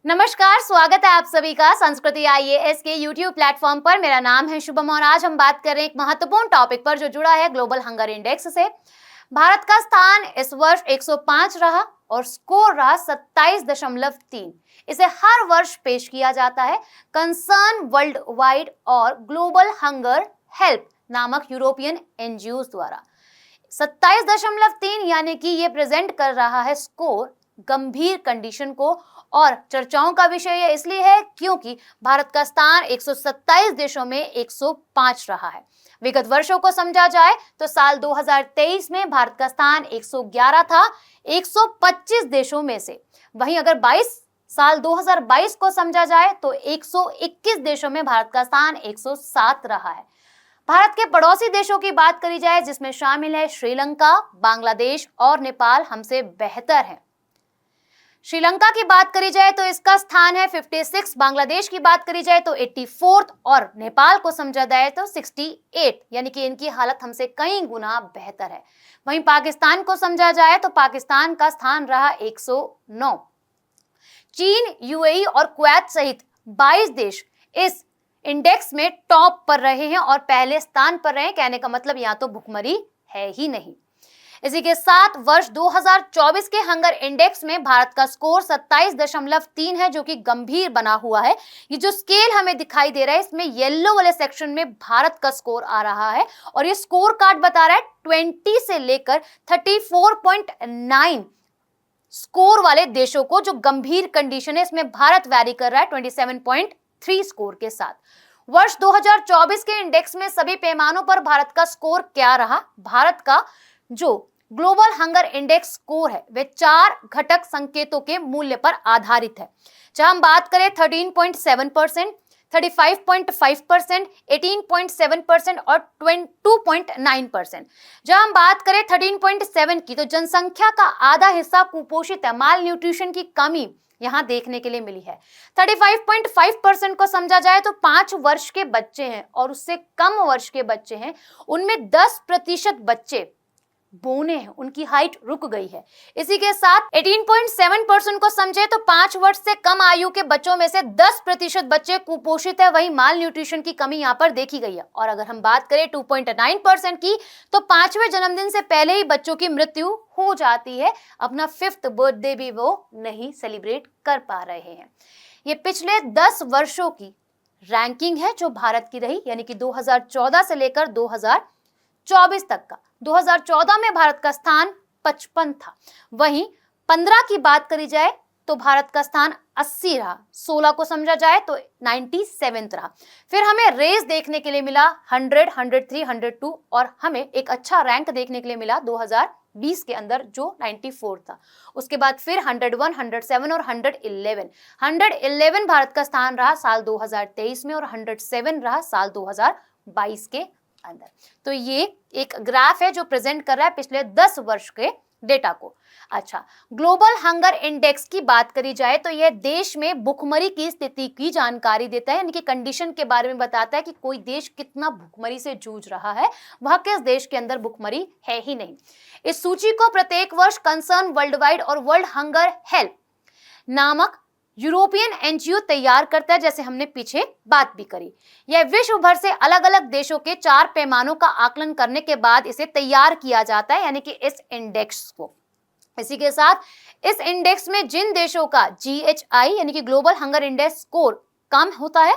नमस्कार, स्वागत है आप सभी का संस्कृति आईएएस के YouTube प्लेटफॉर्म पर। मेरा नाम है शुभम और आज हम बात कर रहे हैं एक महत्वपूर्ण टॉपिक पर जो जुड़ा है ग्लोबल हंगर इंडेक्स से। भारत का स्थान इस वर्ष 105 रहा और स्कोर रहा 27.3। इसे हर वर्ष पेश किया जाता है कंसर्न वर्ल्ड वाइड और ग्लोबल हंगर हेल्प नामक यूरोपियन एनजीओ द्वारा। 27.3 यानी कि ये प्रेजेंट कर रहा है स्कोर गंभीर कंडीशन को, और चर्चाओं का विषय यह इसलिए है क्योंकि भारत का स्थान 127 देशों में 105 रहा है। विगत वर्षों को समझा जाए तो साल 2023 में भारत का स्थान 111 था 125 देशों में से। वहीं अगर साल 2022 को समझा जाए तो 121 देशों में भारत का स्थान 107 रहा है। भारत के पड़ोसी देशों की बात करी जाए जिसमें शामिल है श्रीलंका, बांग्लादेश और नेपाल हमसे बेहतर है। श्रीलंका की बात करी जाए तो इसका स्थान है 56, बांग्लादेश की बात करी जाए तो 84 और नेपाल को समझा जाए तो 68, यानी कि इनकी हालत हमसे कई गुना बेहतर है। वहीं पाकिस्तान को समझा जाए तो पाकिस्तान का स्थान रहा 109। चीन, यूएई और कुवैत सहित 22 देश इस इंडेक्स में टॉप पर रहे हैं और पहले स्थान पर रहे। कहने का मतलब यहाँ तो भुखमरी है ही नहीं। इसी के साथ वर्ष 2024 के हंगर इंडेक्स में भारत का स्कोर 27.3 है जो कि गंभीर बना हुआ है। ये जो स्केल हमें दिखाई दे रहा है इसमें येलो वाले सेक्शन में भारत का स्कोर आ रहा है और ये स्कोर कार्ड बता रहा है 20 से लेकर 34.9 स्कोर वाले देशों को जो गंभीर कंडीशन है इसमें भारत वैरी कर रहा है 27.3 स्कोर के साथ। वर्ष 2024 के इंडेक्स में सभी पैमानों पर भारत का स्कोर क्या रहा? भारत का जो ग्लोबल हंगर इंडेक्स स्कोर है वे 4 घटक संकेतों के मूल्य पर आधारित है। जहां हम बात करें 13.7%, 35.5%, 18.7% और 22.9%। जहां हम बात करें 13.7 की तो जनसंख्या का आधा हिस्सा कुपोषित है, माल न्यूट्रिशन की कमी यहां देखने के लिए मिली है। 35.5% को समझा जाए तो 5 वर्ष के बच्चे हैं और उससे कम वर्ष के बच्चे हैं, उनमें 10% बच्चे बोने हैं, उनकी हाइट रुक गई है। इसी के साथ 18.7% को समझे तो 5 वर्ष से कम आयु के बच्चों में से 10% बच्चे कुपोषित है, वही माल न्यूट्रिशन की कमी यहाँ पर देखी गई है। और अगर हम बात करें 2.9% की तो 5वें जन्मदिन से पहले ही बच्चों की मृत्यु हो जाती है, अपना 5th बर्थडे भी वो नहीं सेलिब्रेट कर पा रहे हैं। ये पिछले 10 वर्षों की रैंकिंग है जो भारत की रही, यानी कि 2014 से लेकर 2024 तक का। 2014 में भारत का स्थान 55 था। वहीं 15 की बात करी जाए तो भारत का स्थान 80 रहा, 16 को समझा जाए तो 97 रहा। फिर हमें रेस देखने के लिए मिला 100, 103, 102 और हमें एक अच्छा रैंक देखने के लिए मिला 2020 के अंदर जो 94 था। उसके बाद फिर 101, 107 और 111। 111 भारत का स्थान रहा साल 2023 में और 107 रहा साल 2022 के अंदर। तो ये एक ग्राफ है जो प्रेजेंट कर रहा है पिछले 10 वर्ष के डेटा को। अच्छा, ग्लोबल हंगर इंडेक्स की बात करी जाए तो यह देश में भुखमरी की स्थिति की जानकारी देता है, यानी कि कंडीशन के बारे में बताता है कि कोई देश कितना भुखमरी से जूझ रहा है, वह किस देश के अंदर भुखमरी है ही नहीं। इस सूची को प्रत्येक वर्ष कंसर्न वर्ल्ड वाइड और वर्ल्ड हंगर हेल्प नामक यूरोपियन एनजीओ तैयार करता है, जैसे हमने पीछे बात भी करी। यह विश्व भर से अलग अलग देशों के 4 पैमानों का आकलन करने के बाद इसे तैयार किया जाता है, यानी कि इस इंडेक्स को। इसी के साथ इस इंडेक्स में जिन देशों का GHI यानी कि ग्लोबल हंगर इंडेक्स स्कोर कम होता है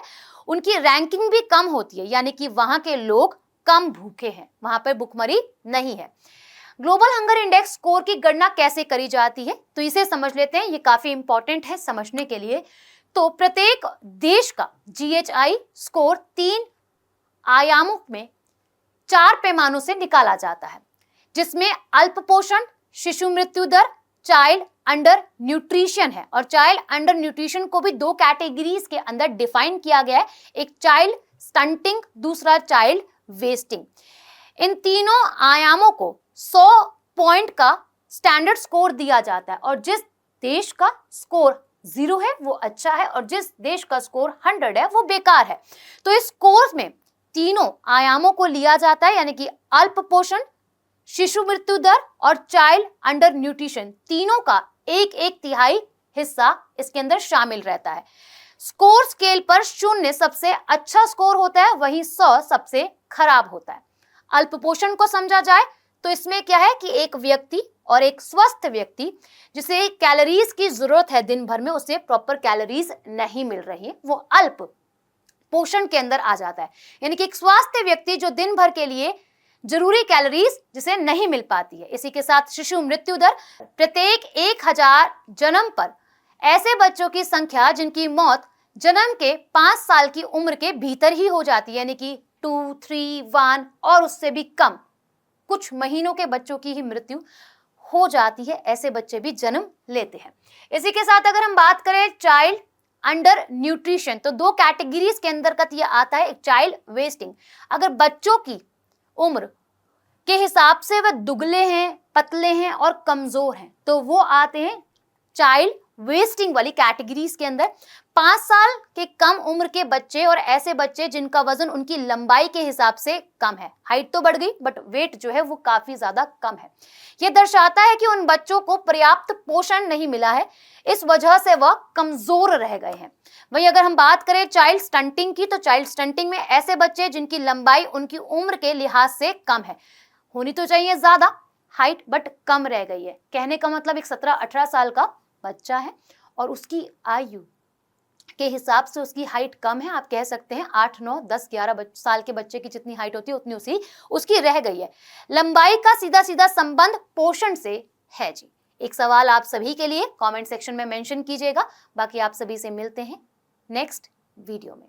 उनकी रैंकिंग भी कम होती है, यानी कि वहां के लोग कम भूखे हैं, वहां पर भुखमरी नहीं है। ग्लोबल हंगर इंडेक्स स्कोर की गणना कैसे करी जाती है तो इसे समझ लेते हैं, ये काफी इंपॉर्टेंट है समझने के लिए। तो प्रत्येक देश का GHI स्कोर 3 आयामों में 4 पैमानों से निकाला जाता है, जिसमें अल्प पोषण, शिशु मृत्यु दर, चाइल्ड अंडर न्यूट्रिशन है। और चाइल्ड अंडर न्यूट्रिशन को भी 2 कैटेगरीज के अंदर डिफाइन किया गया है, एक चाइल्ड स्टंटिंग, दूसरा चाइल्ड वेस्टिंग। इन तीनों आयामों को 100 पॉइंट का स्टैंडर्ड स्कोर दिया जाता है और जिस देश का स्कोर 0 है वो अच्छा है और जिस देश का स्कोर 100 है वो बेकार है। तो इस स्कोर में तीनों आयामों को लिया जाता है, यानी कि अल्प पोषण, शिशु मृत्यु दर और चाइल्ड अंडर न्यूट्रिशन, तीनों का 1/1 तिहाई हिस्सा इसके अंदर शामिल रहता है। स्कोर स्केल पर 0 सबसे अच्छा स्कोर होता है, वहीं 100 सबसे खराब होता है। अल्पपोषण को समझा जाए तो इसमें क्या है कि एक व्यक्ति और एक स्वस्थ व्यक्ति जिसे कैलोरीज की जरूरत है दिन भर में, उसे प्रॉपर कैलोरीज नहीं मिल रही है, वो अल्प पोषण के अंदर आ जाता है। यानी कि एक स्वास्थ्य व्यक्ति जो दिन भर के लिए जरूरी कैलोरीज जिसे नहीं मिल पाती है। इसी के साथ शिशु मृत्यु दर, प्रत्येक 1000 जन्म पर ऐसे बच्चों की संख्या जिनकी मौत जन्म के 5 साल की उम्र के भीतर ही हो जाती है, यानी कि 2, 3, 1 और उससे भी कम, कुछ महीनों के बच्चों की ही मृत्यु हो जाती है, ऐसे बच्चे भी जन्म लेते हैं। इसी के साथ अगर हम बात करें चाइल्ड अंडर न्यूट्रिशन, तो 2 कैटेगरीज के अंतर्गत ये आता है। एक चाइल्ड वेस्टिंग, अगर बच्चों की उम्र के हिसाब से वह दुबले हैं, पतले हैं और कमजोर हैं, तो वो आते हैं चाइल्ड वेस्टिंग वाली कैटेगरीज के अंदर। 5 साल के कम उम्र के बच्चे और ऐसे बच्चे जिनका वजन उनकी लंबाई के हिसाब से कम है, हाइट तो बढ़ गई बट वेट जो है वो काफी ज्यादा कम है। यह दर्शाता है कि उन बच्चों को पर्याप्त पोषण नहीं मिला है, इस वजह से वह कमजोर रह गए हैं। वहीं अगर हम बात करें चाइल्ड स्टंटिंग की, तो चाइल्ड स्टंटिंग में ऐसे बच्चे जिनकी लंबाई उनकी उम्र के लिहाज से कम है, होनी तो चाहिए ज्यादा हाइट बट कम रह गई है। कहने का मतलब एक 17-18 साल का बच्चा है और उसकी आयु के हिसाब से उसकी हाइट कम है। आप कह सकते हैं 8, 9, 10, 11 साल के बच्चे की जितनी हाइट होती है उतनी उसकी रह गई है। लंबाई का सीधा सीधा संबंध पोषण से है जी। एक सवाल आप सभी के लिए कमेंट सेक्शन में मेंशन कीजिएगा। बाकी आप सभी से मिलते हैं नेक्स्ट वीडियो में।